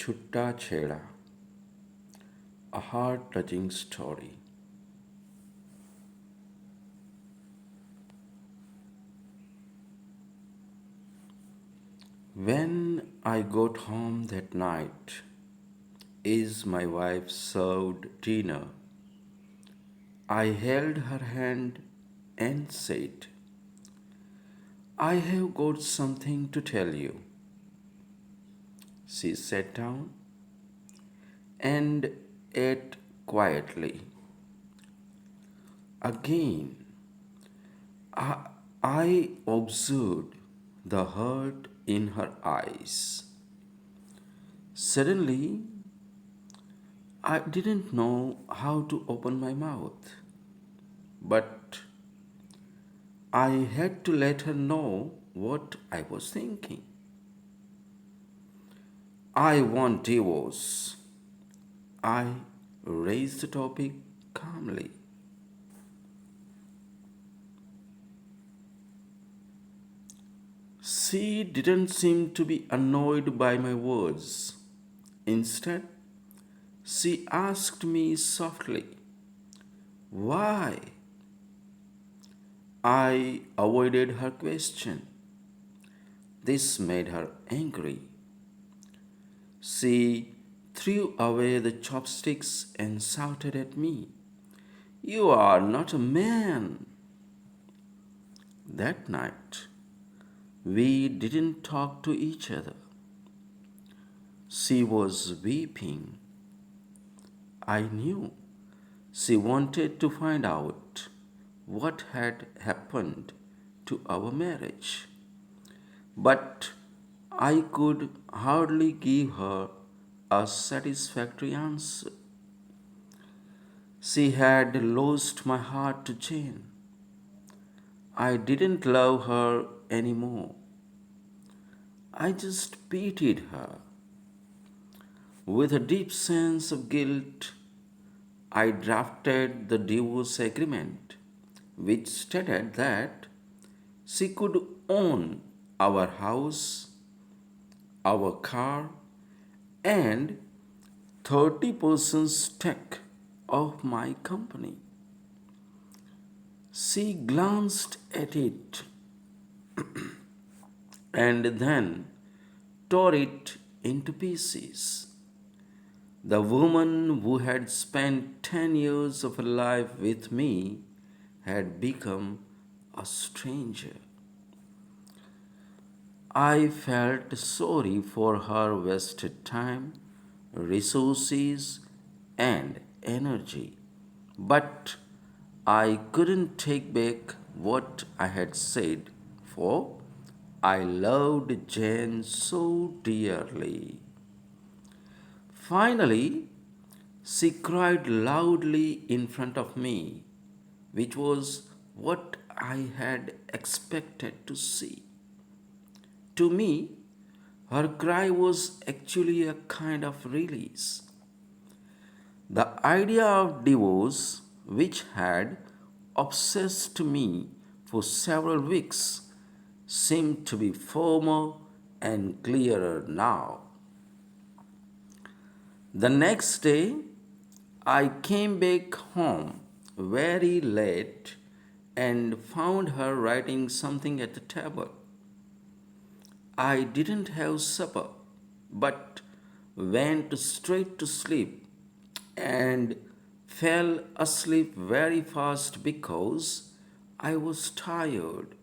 Chutta Cheda, a heart touching story. When I got home that night, as my wife served dinner, I held her hand and said, I have got something to tell you. She sat down and ate quietly. Again, I, I observed the hurt in her eyes. Suddenly, I didn't know how to open my mouth, but I had to let her know what I was thinking. I want divorce. I raised the topic calmly. She didn't seem to be annoyed by my words. Instead, she asked me softly, why? I avoided her question. This made her angry. She threw away the chopsticks and shouted at me, you are not a man. That night, we didn't talk to each other. She was weeping. I knew she wanted to find out what had happened to our marriage. But I could hardly give her a satisfactory answer. She had lost my heart to Jane. I didn't love her anymore. I just pitied her. With a deep sense of guilt, I drafted the divorce agreement, which stated that she could own our house, our car, and 30% stake of my company. She glanced at it and then tore it into pieces. The woman who had spent 10 years of her life with me had become a stranger. I felt sorry for her wasted time, resources, and energy, but I couldn't take back what I had said, for I loved Jane so dearly. Finally, she cried loudly in front of me, which was what I had expected to see. To me, her cry was actually a kind of release. The idea of divorce, which had obsessed me for several weeks, seemed to be firmer and clearer now. The next day, I came back home very late and found her writing something at the table. I didn't have supper, but went straight to sleep and fell asleep very fast because I was tired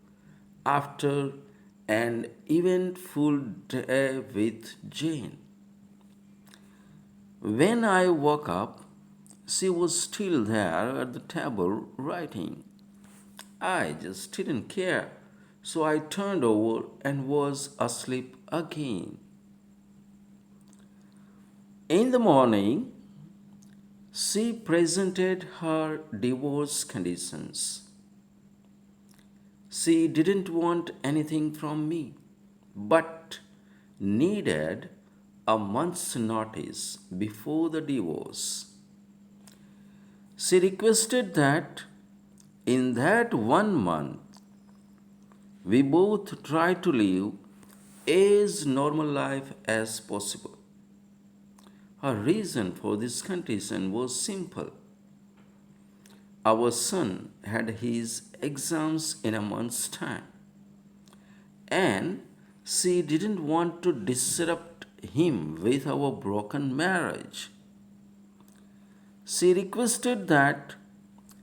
after an eventful day with Jane. When I woke up, she was still there at the table writing. I just didn't care, so I turned over and was asleep again. In the morning, she presented her divorce conditions. She didn't want anything from me, but needed a month's notice before the divorce. She requested that in that 1 month we both try to live as normal life as possible. Her reason for this condition was simple. Our son had his exams in a month's time, and she didn't want to disrupt him with our broken marriage. She requested that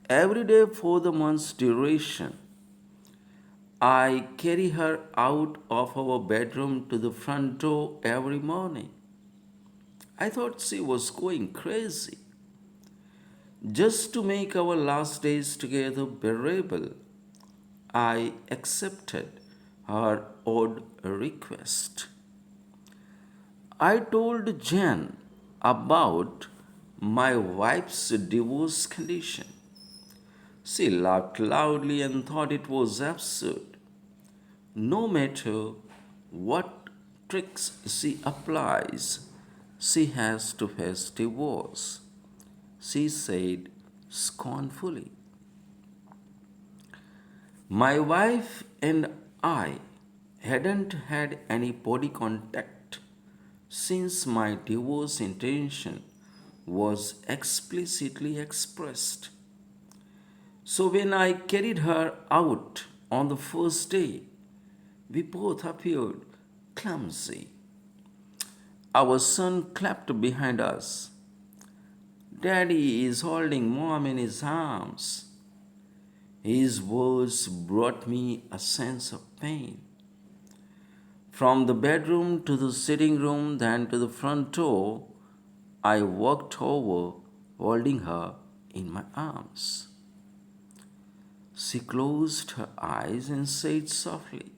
every day for the month's duration, I carry her out of our bedroom to the front door every morning. I thought she was going crazy. Just to make our last days together bearable, I accepted her odd request. I told Jan about my wife's divorce condition. She laughed loudly and thought it was absurd. No matter what tricks she applies, she has to face divorce, she said scornfully. My wife and I hadn't had any body contact since my divorce intention was explicitly expressed. So when I carried her out on the first day, we both appeared clumsy. Our son clapped behind us. Daddy is holding mom in his arms. His words brought me a sense of pain. From the bedroom to the sitting room, then to the front door, I walked over, holding her in my arms. She closed her eyes and said softly,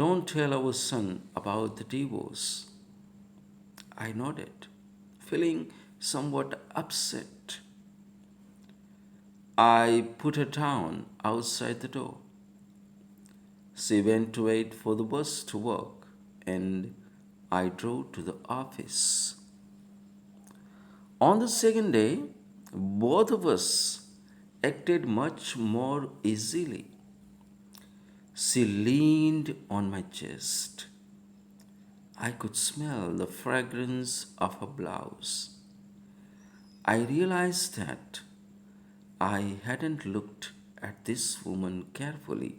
"Don't tell our son about the divorce." I nodded, feeling somewhat upset. I put her down outside the door. She went to wait for the bus to work, and I drove to the office. On the second day, both of us acted much more easily. She leaned on my chest. I could smell the fragrance of her blouse. I realized that I hadn't looked at this woman carefully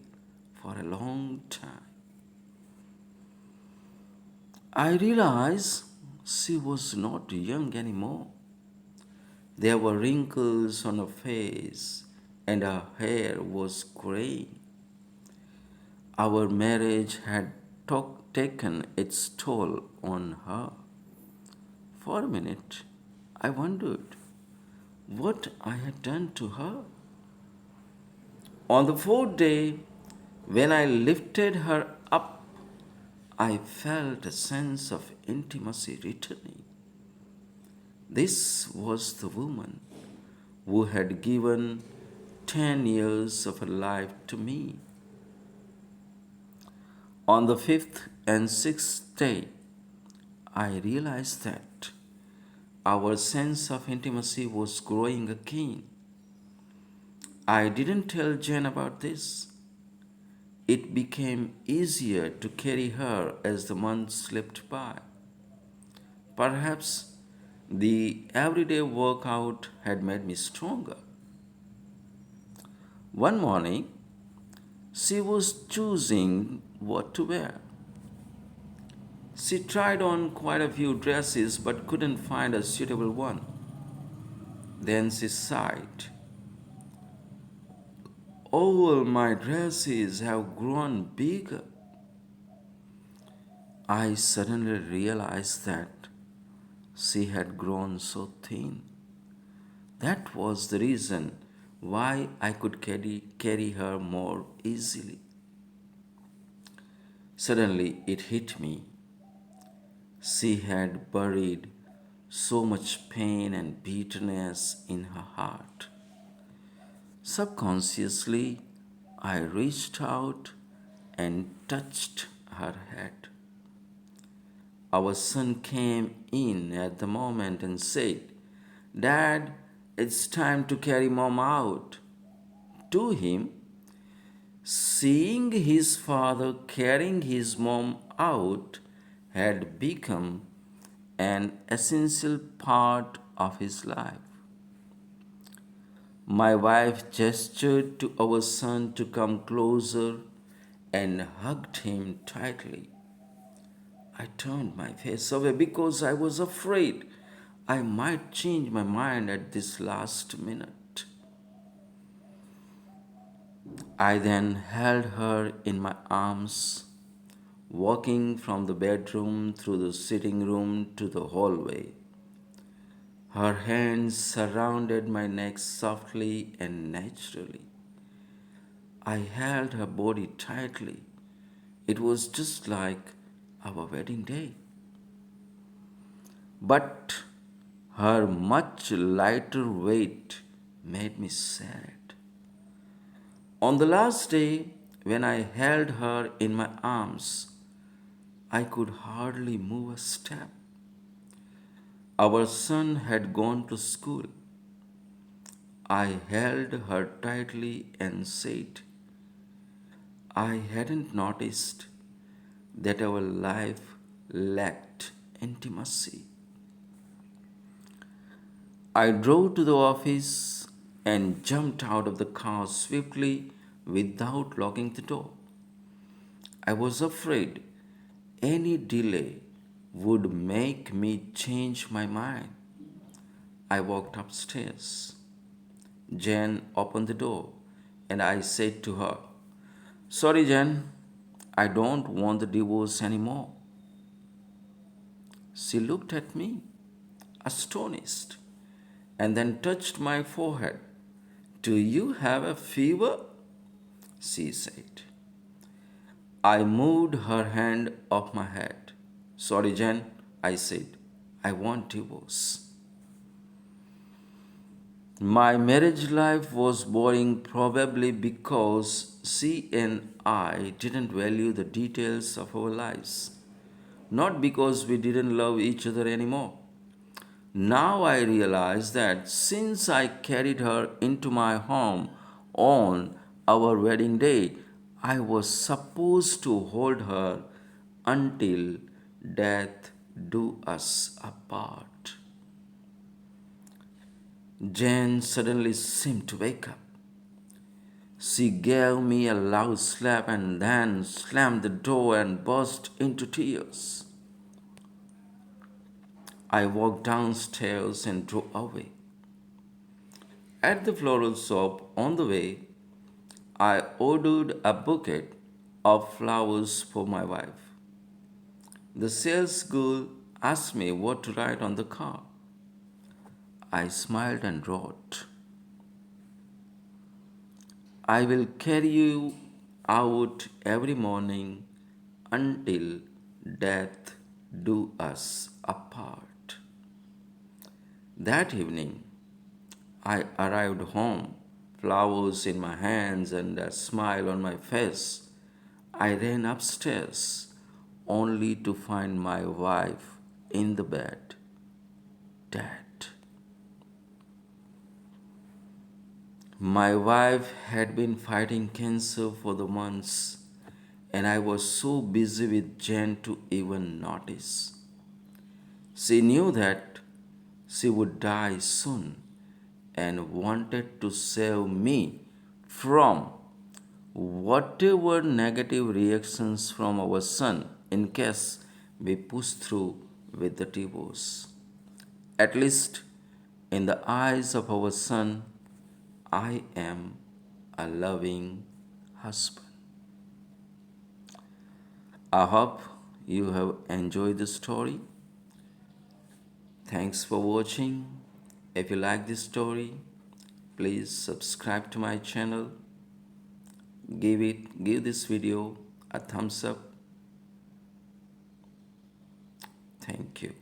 for a long time. I realized she was not young anymore. There were wrinkles on her face, and her hair was graying. Our marriage had taken its toll on her. For a minute, I wondered what I had done to her. On the fourth day, when I lifted her up, I felt a sense of intimacy returning. This was the woman who had given 10 years of her life to me. On the fifth and sixth day, I realized that our sense of intimacy was growing again. I didn't tell Jen about this. It became easier to carry her as the months slipped by. Perhaps the everyday workout had made me stronger. One morning, she was choosing what to wear. She tried on quite a few dresses but couldn't find a suitable one. Then she sighed. All my dresses have grown bigger. I suddenly realized that she had grown so thin. That was the reason why I could carry her more easily. Suddenly it hit me. She had buried so much pain and bitterness in her heart. Subconsciously, I reached out and touched her head. Our son came in at the moment and said, "Dad, it's time to carry mom out." To him, seeing his father carrying his mom out had become an essential part of his life. My wife gestured to our son to come closer and hugged him tightly. I turned my face away because I was afraid I might change my mind at this last minute. I then held her in my arms, walking from the bedroom through the sitting room to the hallway. Her hands surrounded my neck softly and naturally. I held her body tightly. It was just like our wedding day. But her much lighter weight made me sad. On the last day, when I held her in my arms, I could hardly move a step. Our son had gone to school. I held her tightly and said, I hadn't noticed that our life lacked intimacy. I drove to the office and jumped out of the car swiftly without locking the door. I was afraid any delay would make me change my mind. I walked upstairs. Jen opened the door and I said to her, Sorry, Jen, I don't want the divorce anymore. She looked at me, astonished, and then touched my forehead. Do you have a fever? She said. I moved her hand off my head. Sorry, Jen, I said. I want divorce. My marriage life was boring probably because she and I didn't value the details of our lives, not because we didn't love each other anymore. Now I realize that since I carried her into my home on our wedding day, I was supposed to hold her until death do us apart. Jane suddenly seemed to wake up. She gave me a loud slap and then slammed the door and burst into tears. I walked downstairs and drove away. At the floral shop on the way, I ordered a bouquet of flowers for my wife. The sales girl asked me what to write on the card. I smiled and wrote, I will carry you out every morning until death do us apart. That evening, I arrived home, flowers in my hands and a smile on my face. I ran upstairs only to find my wife in the bed, dead. My wife had been fighting cancer for the months, and I was so busy with Jen to even notice. She knew that she would die soon and wanted to save me from whatever negative reactions from our son in case we push through with the divorce. At least in the eyes of our son, I am a loving husband. I hope you have enjoyed the story. Thanks for watching. If you like this story, please subscribe to my channel. Give this video a thumbs up. Thank you.